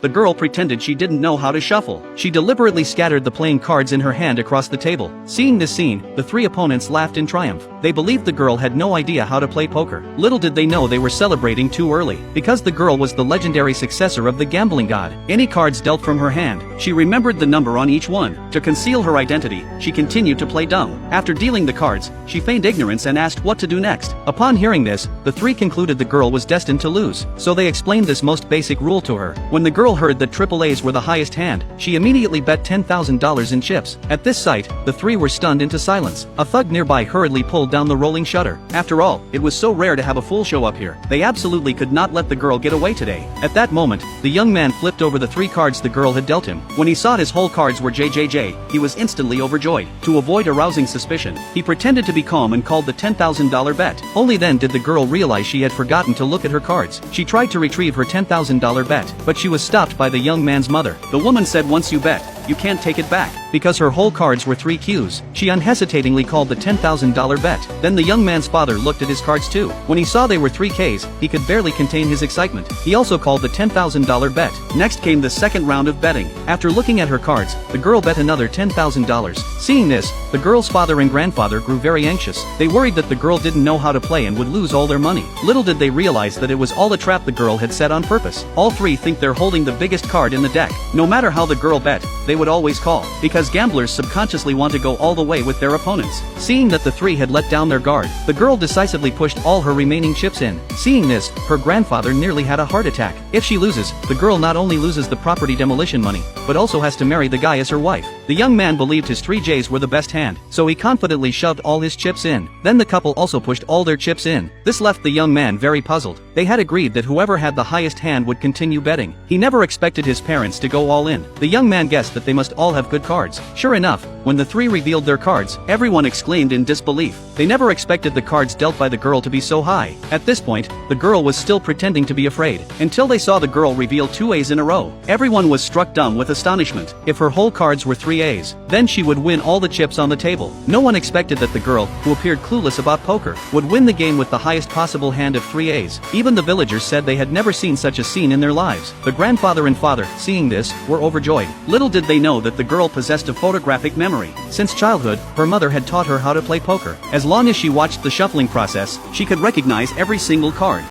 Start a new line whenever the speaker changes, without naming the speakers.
The girl pretended she didn't know how to shuffle. She deliberately scattered the playing cards in her hand across the table. Seeing this scene, the three opponents laughed in triumph. They believed the girl had no idea how to play poker. Little did they know they were celebrating too early. Because the girl was the legendary successor of the gambling god. Any cards dealt from her hand, she remembered the number on each one. To conceal her identity, she continued to play dumb. After dealing the cards, she feigned ignorance and asked what to do next. Upon hearing this, the three concluded the girl was destined to lose. So they explained this most basic rule to her. When the girl heard that triple A's were the highest hand, she immediately bet $10,000 in chips. At this sight, the three were stunned into silence. A thug nearby hurriedly pulled down the rolling shutter. After all, it was so rare to have a fool show up here. They absolutely could not let the girl get away today. At that moment, the young man flipped over the three cards the girl had dealt him. When he saw his whole cards were JJJ, he was instantly overjoyed. To avoid arousing suspicion, he pretended to be calm and called the $10,000 bet. Only then did the girl realize she had forgotten to look at her cards. She tried to retrieve her $10,000 bet, but she was stopped by the young man's mother. The woman said once you bet, you can't take it back. Because her whole cards were 3 Qs, she unhesitatingly called the $10,000 bet. Then the young man's father looked at his cards too. When he saw they were 3 Ks, he could barely contain his excitement. He also called the $10,000 bet. Next came the second round of betting. After looking at her cards, the girl bet another $10,000. Seeing this, the girl's father and grandfather grew very anxious. They worried that the girl didn't know how to play and would lose all their money. Little did they realize that it was all a trap the girl had set on purpose. All three think they're holding the biggest card in the deck. No matter how the girl bet, they would always call. Because gamblers subconsciously want to go all the way with their opponents. Seeing that the three had let down their guard, the girl decisively pushed all her remaining chips in. Seeing this, her grandfather nearly had a heart attack. If she loses, the girl not only loses the property demolition money, but also has to marry the guy as her wife. The young man believed his 3 Js were the best hand, so he confidently shoved all his chips in. Then the couple also pushed all their chips in. This left the young man very puzzled. They had agreed that whoever had the highest hand would continue betting. He never expected his parents to go all in. The young man guessed that they must all have good cards. Sure enough, when the three revealed their cards, everyone exclaimed in disbelief. They never expected the cards dealt by the girl to be so high. At this point, the girl was still pretending to be afraid, until they saw the girl reveal 2 A's in a row. Everyone was struck dumb with astonishment. If her whole cards were 3 A's, then she would win all the chips on the table. No one expected that the girl, who appeared clueless about poker, would win the game with the highest possible hand of 3 A's. Even the villagers said they had never seen such a scene in their lives. The grandfather and father, seeing this, were overjoyed. Little did they know that the girl possessed a photographic memory. Since childhood, her mother had taught her how to play poker. As long as she watched the shuffling process, she could recognize every single card.